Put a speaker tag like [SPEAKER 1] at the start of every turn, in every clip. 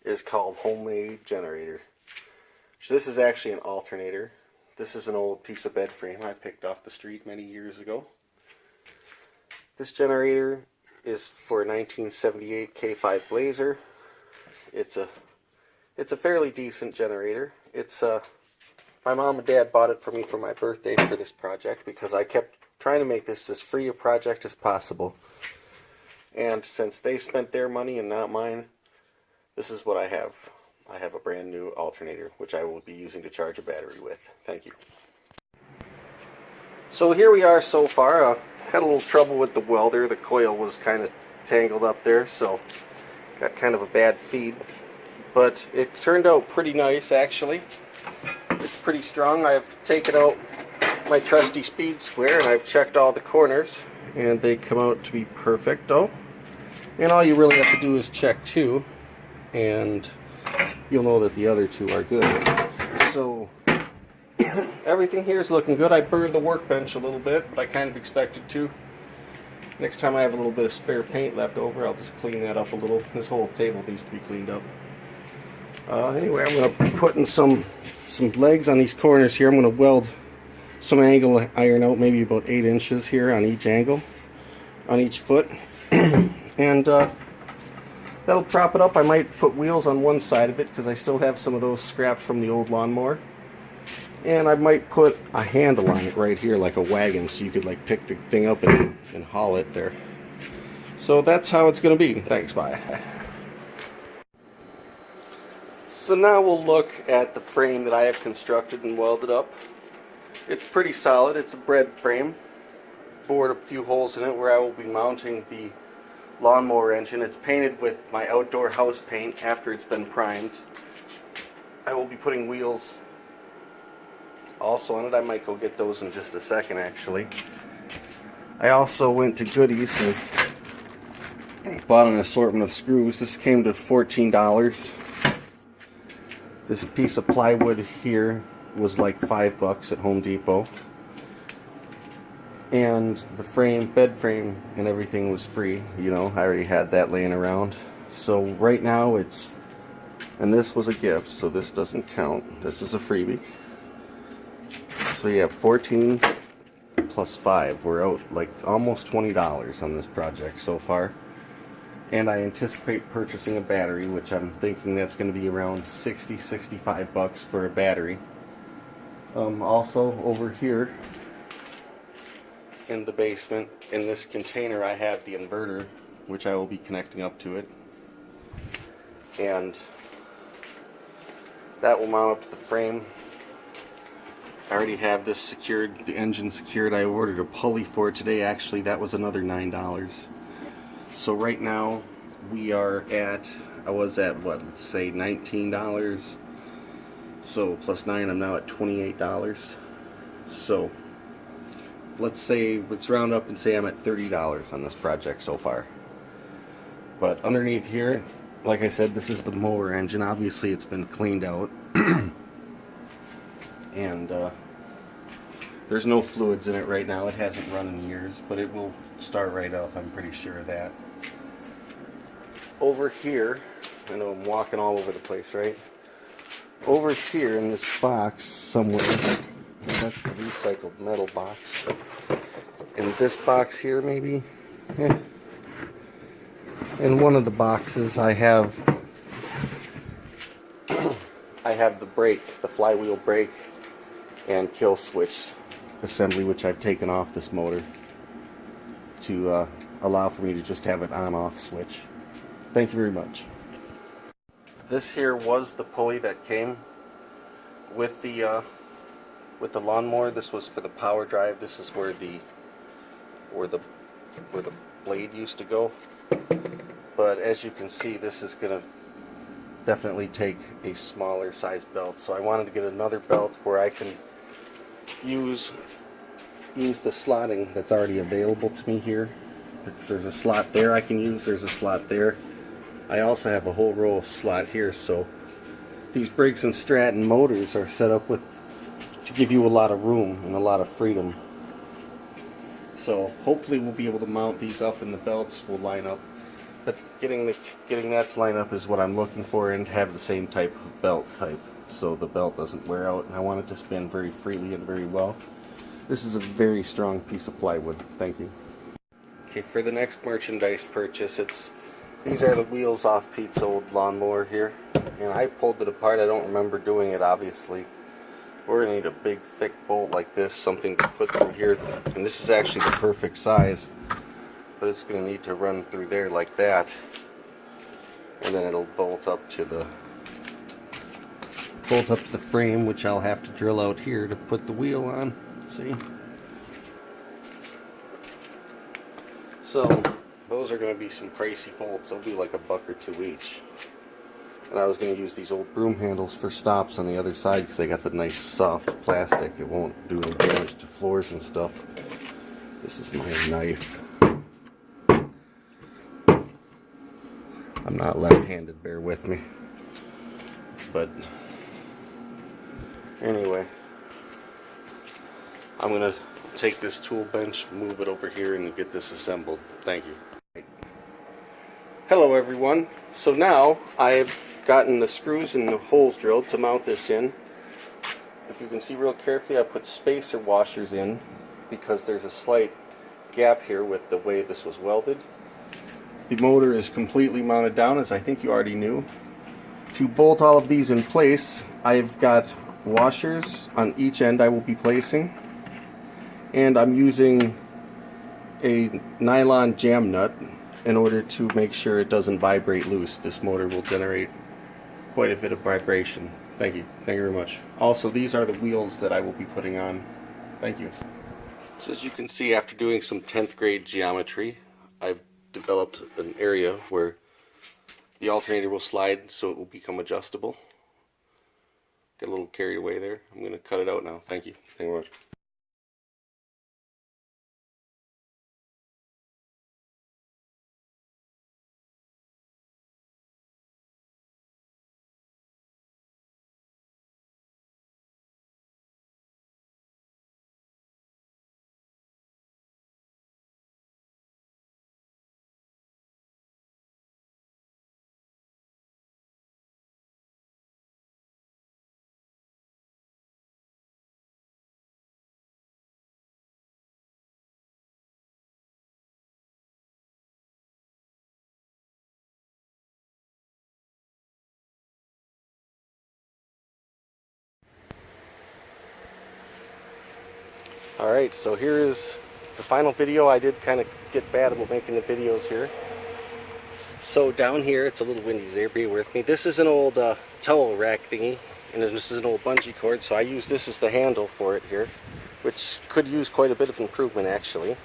[SPEAKER 1] is called homemade generator. This is actually an alternator. This is an old piece of bed frame I picked off the street many years ago. This generator is for a 1978 K5 Blazer. It's a fairly decent generator. My mom and dad bought it for me for my birthday for this project because I kept trying to make this as free a project as possible. And since they spent their money and not mine, this is what I have. I have a brand new alternator, which I will be using to charge a battery with. Thank you. So here we are so far. Had a little trouble with the welder. The coil was kind of tangled up there, so got kind of a bad feed. But it turned out pretty nice, actually. It's pretty strong. I've taken out my trusty speed square and I've checked all the corners, and they come out to be perfecto. And all you really have to do is check two, and you'll know that the other two are good. So everything here is looking good. I burned the workbench a little bit, but I kind of expected to. Next time I have a little bit of spare paint left over, I'll just clean that up a little. This whole table needs to be cleaned up. Anyway, I'm going to put in some legs on these corners here. I'm going to weld some angle iron out, maybe about 8 inches here on each angle, on each foot. And that'll prop it up. I might put wheels on one side of it because I still have some of those scraps from the old lawnmower. And I might put a handle on it right here like a wagon so you could like pick the thing up and haul it there. So that's how it's going to be. Thanks, bye. So now we'll look at the frame that I have constructed and welded up. It's pretty solid. It's a bread frame. Bored a few holes in it where I will be mounting the lawnmower engine. It's painted with my outdoor house paint after it's been primed. I will be putting wheels also on it. I might go get those in just a second, actually. I also went to Goodies and bought an assortment of screws. This came to $14. This piece of plywood here was like $5 at Home Depot. And the frame, bed frame, and everything was free. You know, I already had that laying around. So right now it's, and this was a gift, so this doesn't count. This is a freebie. So you have 14 plus 5. We're out like almost $20 on this project so far. And I anticipate purchasing a battery, which I'm thinking that's going to be around $60-65 for a battery. Also over here in the basement, in this container, I have the inverter, which I will be connecting up to it. And that will mount up to the frame. I already have this secured, the engine secured. I ordered a pulley for it today. Actually, that was another $9. So right now we are at, I was at what, let's say $19. So plus 9, I'm now at $28. So let's say, let's round up and say I'm at $30 on this project so far. But underneath here, like I said, this is the mower engine. Obviously it's been cleaned out. And there's no fluids in it right now. It hasn't run in years, but it will start right off, I'm pretty sure of that. Over here, I know I'm walking all over the place, right? Over here in this box somewhere, that's the recycled metal box. In this box here, maybe? Yeah. In one of the boxes I have the brake, the flywheel brake and kill switch assembly, which I've taken off this motor to allow for me to just have an on-off switch. Thank you very much. This here was the pulley that came with the lawnmower. This was for the power drive. This is where the blade used to go. But as you can see, this is gonna definitely take a smaller size belt. So I wanted to get another belt where I can use the slotting that's already available to me here. Because there's a slot there I can use, there's a slot there. I also have a whole row of slot here, so these Briggs & Stratton motors are set up to give you a lot of room and a lot of freedom. So hopefully we'll be able to mount these up and the belts will line up. But getting that to line up is what I'm looking for, and have the same type of belt type, so the belt doesn't wear out, and I want it to spin very freely and very well. This is a very strong piece of plywood. Thank you. Okay, for the next merchandise purchase, these are the wheels off Pete's old lawnmower here, and I pulled it apart. I don't remember doing it, obviously. We're gonna need a big thick bolt like this, something to put through here, and this is actually the perfect size, but it's gonna need to run through there like that, and then it'll bolt up to the frame, which I'll have to drill out here to put the wheel on. See? So those are going to be some pricey bolts. They'll be like $1 or $2 each. And I was going to use these old broom handles for stops on the other side because they got the nice soft plastic. It won't do any damage to floors and stuff. This is my knife. I'm not left-handed, bear with me. But anyway, I'm going to take this tool bench, move it over here, and get this assembled. Thank you. Hello everyone. So now I've gotten the screws and the holes drilled to mount this in. If you can see real carefully, I put spacer washers in because there's a slight gap here with the way this was welded. The motor is completely mounted down, as I think you already knew. To bolt all of these in place, I've got washers on each end I will be placing, and I'm using a nylon jam nut in order to make sure it doesn't vibrate loose. This motor will generate quite a bit of vibration. Thank you. Thank you very much. Also, these are the wheels that I will be putting on. Thank you. So as you can see, after doing some 10th grade geometry, I've developed an area where the alternator will slide so it will become adjustable. Get a little carried away there. I'm going to cut it out now. Thank you. Thank you very much. Alright, so here is the final video. I did kind of get bad about making the videos here. So down here, it's a little windy today, bear with me. This is an old towel rack thingy, and this is an old bungee cord, so I use this as the handle for it here, which could use quite a bit of improvement actually.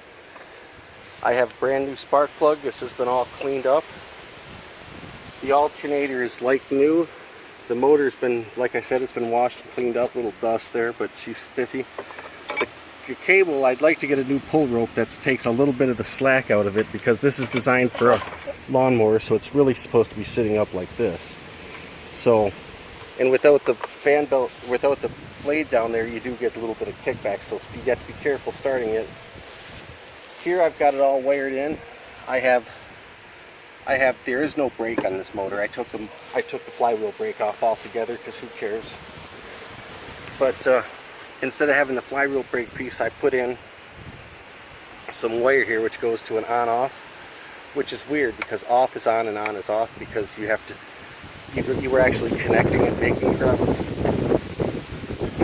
[SPEAKER 1] I have brand new spark plug. This has been all cleaned up. The alternator is like new. The motor's been, like I said, it's been washed and cleaned up. A little dust there, but she's spiffy. The cable, I'd like to get a new pull rope that takes a little bit of the slack out of it, because this is designed for a lawnmower, so it's really supposed to be sitting up like this. So, and without the fan belt, without the blade down there, you do get a little bit of kickback, so you have to be careful starting it. Here I've got it all wired in. There is no brake on this motor. I took the flywheel brake off altogether because who cares. But instead of having the flywheel brake piece, I put in some wire here which goes to an on-off, which is weird because off is on and on is off, because you have to, you were actually connecting and making problems.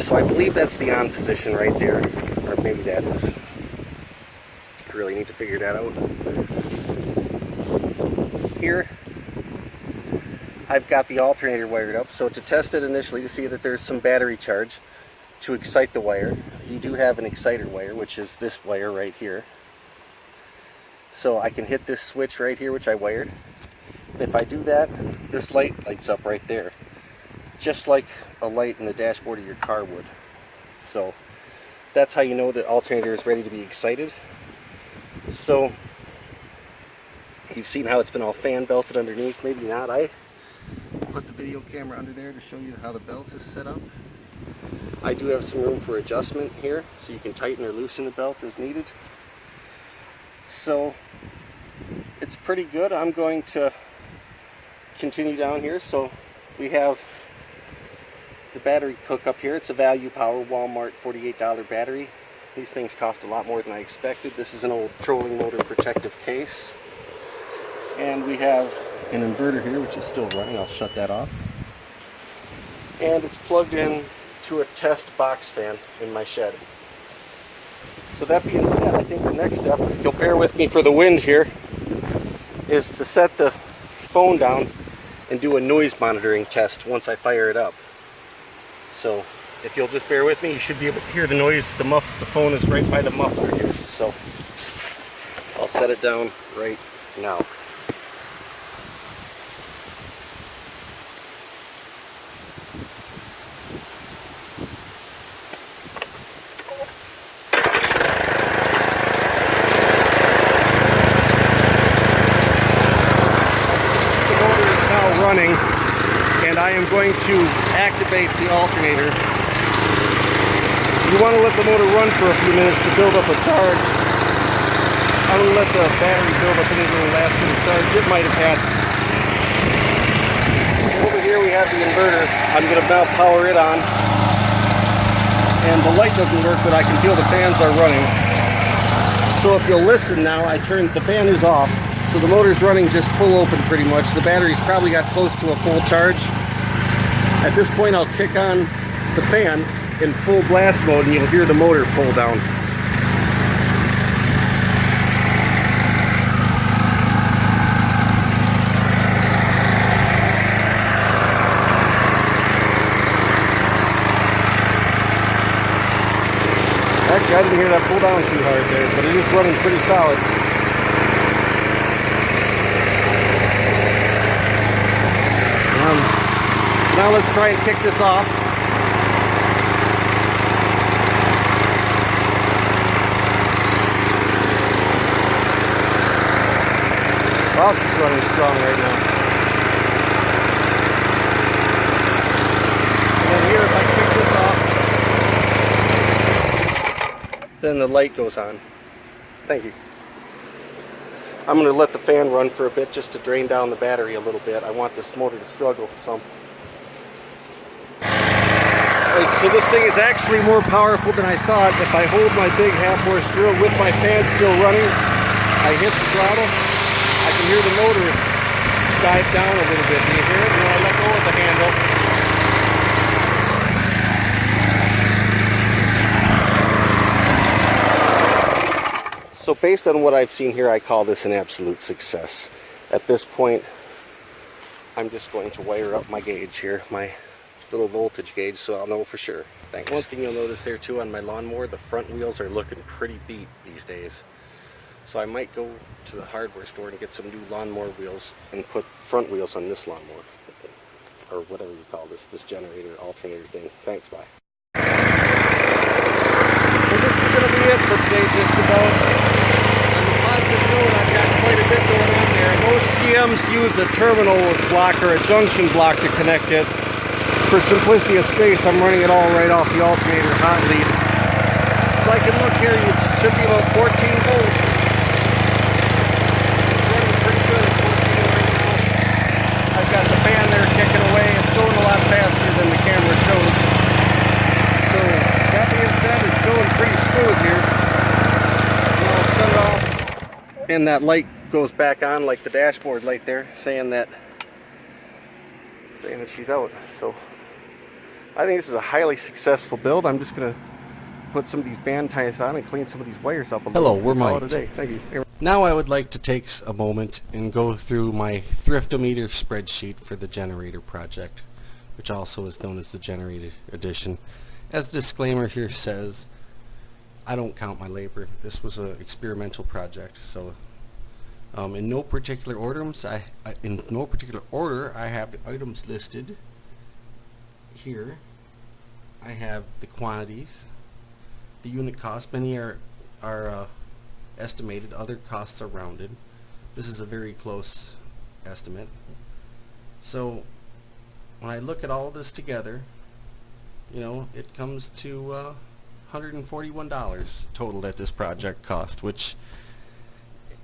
[SPEAKER 1] So I believe that's the on position right there, or maybe that is. I really need to figure that out. Here I've got the alternator wired up, so to test it initially to see that there's some battery charge, to excite the wire, you do have an exciter wire, which is this wire right here. So I can hit this switch right here, which I wired. And if I do that, this light lights up right there, just like a light in the dashboard of your car would. So that's how you know the alternator is ready to be excited. So you've seen how it's been all fan belted underneath. Maybe not. I put the video camera under there to show you how the belt is set up. I do have some room for adjustment here, so you can tighten or loosen the belt as needed. So it's pretty good. I'm going to continue down here. So we have the battery cook up here. It's a Value Power Walmart $48 battery. These things cost a lot more than I expected. This is an old trolling motor protective case. And we have an inverter here, which is still running. I'll shut that off. And it's plugged in to a test box fan in my shed. So that being said, I think the next step, if you'll bear with me for the wind here, is to set the phone down and do a noise monitoring test once I fire it up. So if you'll just bear with me, you should be able to hear the noise. The phone is right by the muffler here. So I'll set it down right now. Running, and I am going to activate the alternator. You want to let the motor run for a few minutes to build up a charge. I'm going to let the battery build up any little last minute charge it might have had. Over here we have the inverter. I'm going to now power it on, and the light doesn't work, but I can feel the fans are running. So if you'll listen now, the fan is off. So the motor's running just full open pretty much. The battery's probably got close to a full charge. At this point I'll kick on the fan in full blast mode and you'll hear the motor pull down. Actually, I didn't hear that pull down too hard there, but it is running pretty solid. Now let's try and kick this off. Boss is running strong right now. And then here, if I kick this off, then the light goes on. Thank you. I'm going to let the fan run for a bit just to drain down the battery a little bit. I want this motor to struggle some. Alright, so this thing is actually more powerful than I thought. If I hold my big half-horse drill with my fan still running, I hit the throttle, I can hear the motor dive down a little bit. Do you hear it? And when I let go of the handle, so based on what I've seen here, I call this an absolute success. At this point, I'm just going to wire up my gauge here, my little voltage gauge, so I'll know for sure. Thanks. One thing you'll notice there too on my lawnmower, the front wheels are looking pretty beat these days. So I might go to the hardware store and get some new lawnmower wheels and put front wheels on this lawnmower. Or whatever you call this generator, alternator thing. Thanks, bye. So this is going to be it for today, just about. On the positive note, I've got quite a bit going on there. Most GMs use a terminal block or a junction block to connect it. For simplicity of space, I'm running it all right off the alternator hot lead. So I can look here, it should be about 14 volts. It's running pretty good at 14 right now. I've got the fan there kicking away. It's going a lot faster than the camera shows. So that being said, it's going pretty smooth here. And I'll shut it off. And that light goes back on like the dashboard light there, saying that she's out. So I think this is a highly successful build. I'm just going to put some of these band ties on and clean some of these wires up a little.
[SPEAKER 2] Hello, we're Mike.
[SPEAKER 1] Thank you.
[SPEAKER 2] Now I would like to take a moment and go through my Thriftometer spreadsheet for the generator project, which also is known as the generator edition. As the disclaimer here says, I don't count my labor. This was an experimental project, so in no particular order, I have the items listed here. I have the quantities, the unit cost. Many are estimated, other costs are rounded. This is a very close estimate. So when I look at all of this together, you know, it comes to $141 total that this project cost, which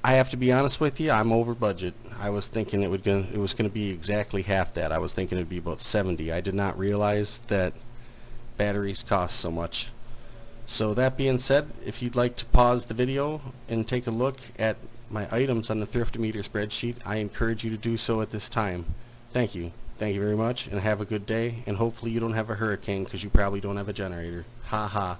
[SPEAKER 2] I have to be honest with you, I'm over budget. I was thinking it was gonna be exactly half that. I was thinking it'd be about 70. I did not realize that batteries cost so much. So that being said, if you'd like to pause the video and take a look at my items on the Thriftometer spreadsheet, I encourage you to do so at this time. Thank you. Thank you very much, and have a good day, and hopefully you don't have a hurricane because you probably don't have a generator. Ha ha.